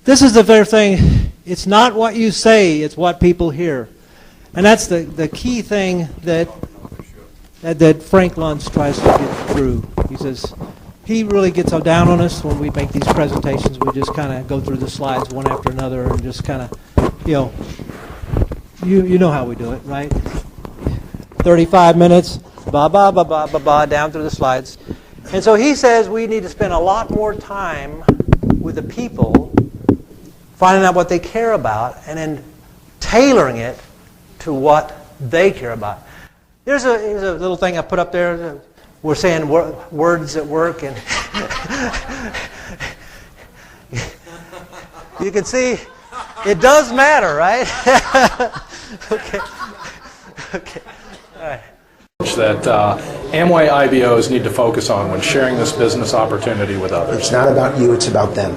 This is the very thing. It's not what you say, it's what people hear. And that's the key thing that Frank Luntz tries to get through. He says, he really gets down on us when we make these presentations. We just kind of go through the slides one after another and just kind of, you know how we do it, right? 35 minutes, ba ba ba ba ba ba, down through the slides. And so he says we need to spend a lot more time with the people, finding out what they care about, and then tailoring it to what they care about. Here's a little thing I put up there. We're saying words at work, and you can see it does matter, right? Okay. All right. That Amway IBOs need to focus on when sharing this business opportunity with others. It's not about you, it's about them.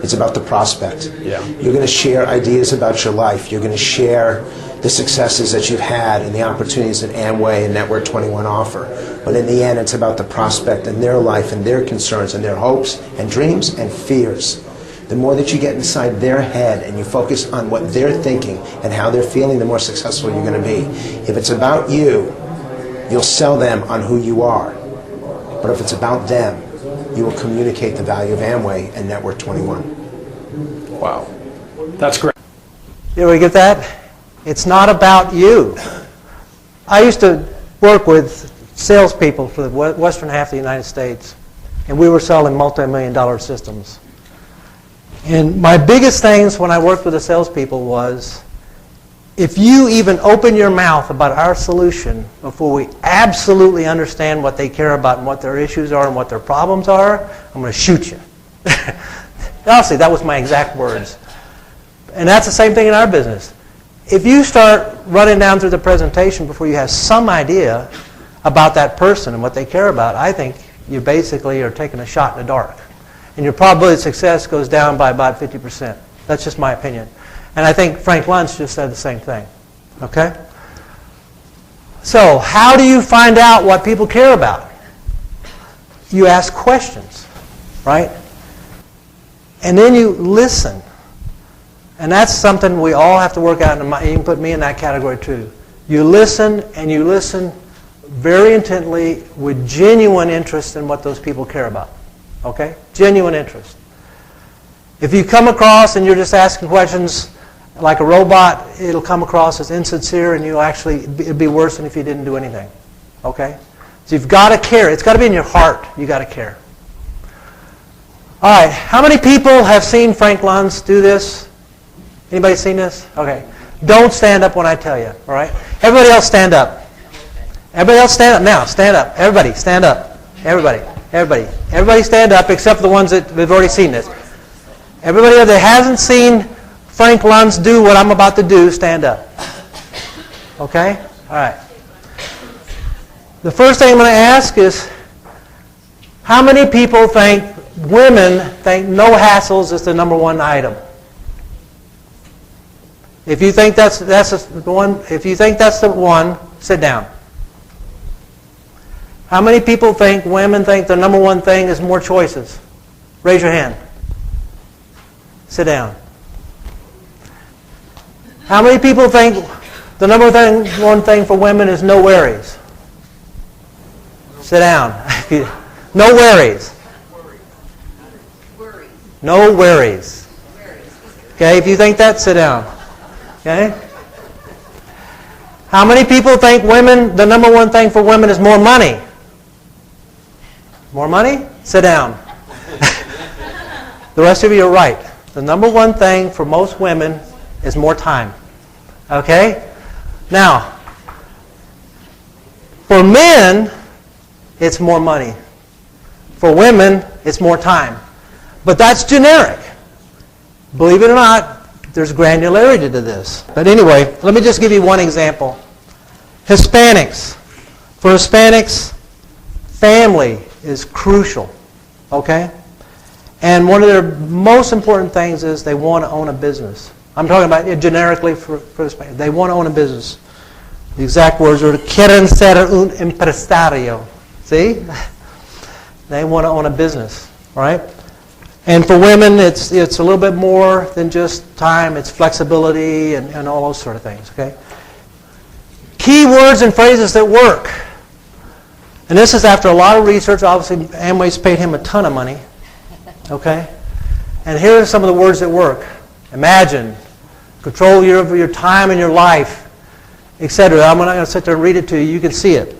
It's about the prospect. Yeah. You're going to share ideas about your life. You're going to share the successes that you've had and the opportunities that Amway and Network 21 offer. But in the end, it's about the prospect and their life and their concerns and their hopes and dreams and fears. The more that you get inside their head and you focus on what they're thinking and how they're feeling, the more successful you're going to be. If it's about you, you'll sell them on who you are. But if it's about them, you will communicate the value of Amway and Network 21. Wow. That's great. Did we get that? It's not about you. I used to work with salespeople for the western half of the United States, and we were selling multi-million-dollar systems. And my biggest things when I worked with the salespeople was, if you even open your mouth about our solution before we absolutely understand what they care about and what their issues are and what their problems are, I'm going to shoot you. Honestly, that was my exact words. And that's the same thing in our business. If you start running down through the presentation before you have some idea about that person and what they care about, I think you basically are taking a shot in the dark. And your probability of success goes down by about 50%. That's just my opinion. And I think Frank Luntz just said the same thing. Okay? So, how do you find out what people care about? You ask questions, right? And then you listen. And that's something we all have to work out. And you can put me in that category too. You listen, and you listen very intently with genuine interest in what those people care about. Okay? Genuine interest. If you come across and you're just asking questions like a robot, it'll come across as insincere, and it'd be worse than if you didn't do anything. Okay? So you've got to care. It's got to be in your heart. You've got to care. All right. How many people have seen Frank Luntz do this? Anybody seen this? Okay. Don't stand up when I tell you. All right? Everybody else stand up. Everybody else stand up now. Stand up. Everybody stand up. Everybody stand up except for the ones that have already seen this. Everybody that hasn't seen Frank Luntz do what I'm about to do, stand up. Okay? All right. The first thing I'm going to ask is, how many people think women think no hassles is the number one item? If you think that's the one, sit down. How many people think women think the number one thing is more choices? Raise your hand. Sit down. How many people think the number one thing for women is no worries? Sit down. No worries. No worries. Okay, if you think that, sit down. Okay? How many people think the number one thing for women is more money? More money? Sit down. The rest of you are right. The number one thing for most women is more time. Okay? Now, for men, it's more money. For women, it's more time. But that's generic. Believe it or not, there's granularity to this. But anyway, let me just give you one example. Hispanics. For Hispanics, family is crucial. Okay? And one of their most important things is they want to own a business. I'm talking about it generically for Hispanics. They want to own a business. The exact words are, quieren ser un empresario. See? They want to own a business. Right? And for women, it's a little bit more than just time. It's flexibility and all those sort of things, okay? Key words and phrases that work. And this is after a lot of research. Obviously, Amway's paid him a ton of money, okay? And here are some of the words that work. Imagine, control your time and your life, etc. I'm not going to sit there and read it to you. You can see it.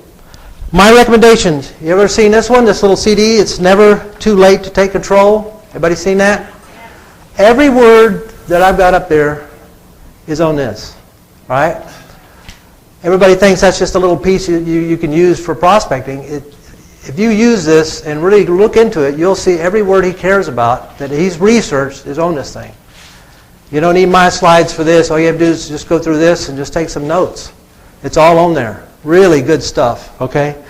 My recommendations. You ever seen this one? This little CD? It's never too late to take control. Everybody seen that? Every word that I've got up there is on this, right? Everybody thinks that's just a little piece you can use for prospecting. If you use this and really look into it, you'll see every word he cares about that he's researched is on this thing. You don't need my slides for this. All you have to do is just go through this and just take some notes. It's all on there. Really good stuff, okay?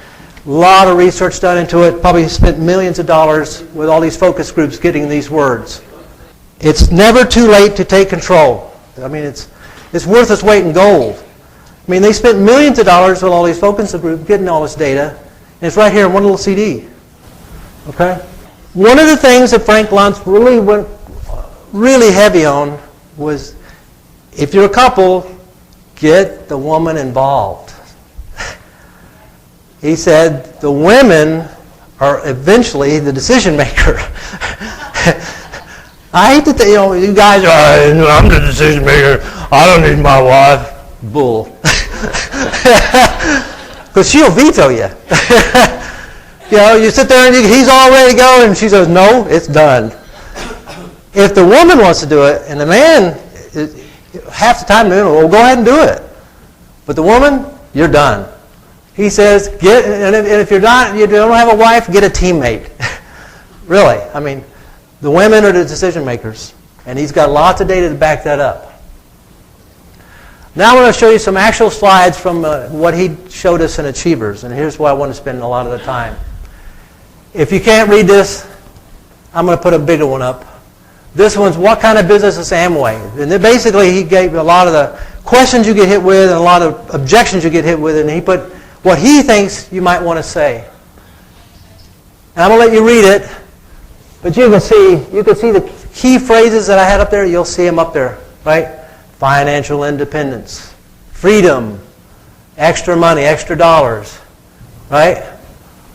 A lot of research done into it. Probably spent millions of dollars with all these focus groups getting these words. It's never too late to take control. I mean, it's worth its weight in gold. I mean, they spent millions of dollars with all these focus groups getting all this data, and it's right here in one little CD. Okay? One of the things that Frank Luntz really went really heavy on was, if you're a couple, get the woman involved. He said the women are eventually the decision maker. I hate to think, you guys are, I'm the decision maker. I don't need my wife. Bull. Because she'll veto you. You sit there and he's all ready to go, and she says, no, it's done. If the woman wants to do it, and the man, half the time, well, go ahead and do it. But the woman, you're done. He says, and if you don't have a wife, get a teammate. Really, I mean, the women are the decision makers, and he's got lots of data to back that up. Now I'm going to show you some actual slides from what he showed us in Achievers, and here's where I want to spend a lot of the time. If you can't read this, I'm going to put a bigger one up. This one's what kind of business is Amway? And then basically he gave a lot of the questions you get hit with and a lot of objections you get hit with, and he put what he thinks you might want to say. And I'm going to let you read it, but you can see the key phrases that I had up there. You'll see them up there, right? Financial independence, freedom, extra money, extra dollars, right?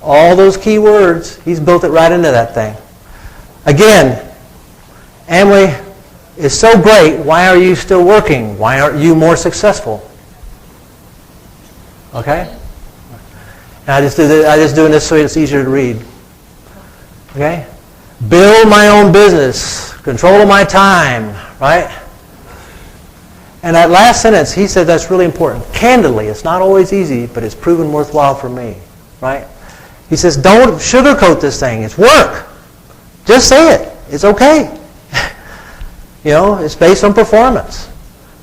All those key words, he's built it right into that thing. Again, Amway is so great, why are you still working? Why aren't you more successful? Okay? And I just doing this so it's easier to read. Okay? Build my own business, control of my time, right? And that last sentence, he said that's really important. Candidly, it's not always easy, but it's proven worthwhile for me, right? He says, don't sugarcoat this thing. It's work. Just say it. It's okay. It's based on performance.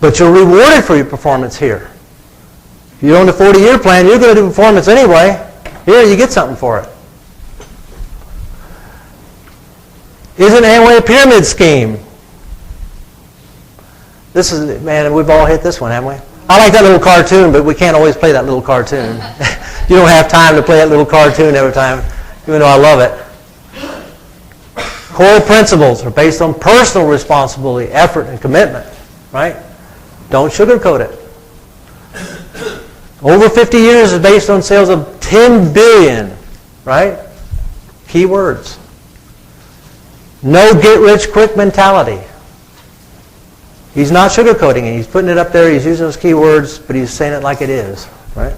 But you're rewarded for your performance here. If you own a 40-year plan, you're going to do performance anyway. Here, you get something for it. Isn't Amway a pyramid scheme? This is, man, we've all hit this one, haven't we? I like that little cartoon, but we can't always play that little cartoon. You don't have time to play that little cartoon every time, even though I love it. Core principles are based on personal responsibility, effort, and commitment, right? Don't sugarcoat it. Over 50 years is based on sales of $10 billion, right? Key words. No get-rich-quick mentality. He's not sugarcoating it. He's putting it up there. He's using those key words, but he's saying it like it is, right?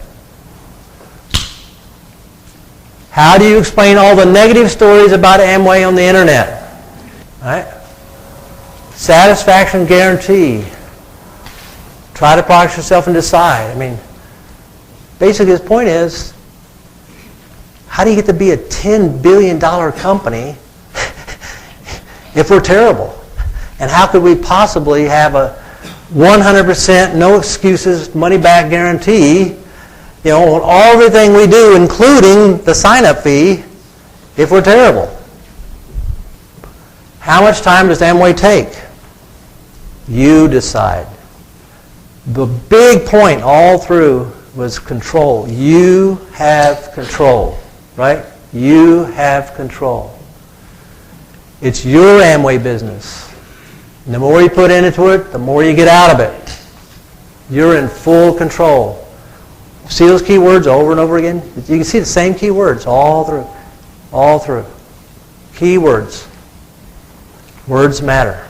How do you explain all the negative stories about Amway on the internet? Right? Satisfaction guarantee. Try to process yourself and decide. I mean, basically his point is, how do you get to be a $10 billion company if we're terrible? And how could we possibly have a 100% no excuses money back guarantee, on everything we do, including the sign-up fee, if we're terrible? How much time does Amway take? You decide. The big point all through was control. You have control, right? You have control. It's your Amway business. And the more you put into it, the more you get out of it. You're in full control. See those key words over and over again? You can see the same key words all through. All through. Key words. Words matter.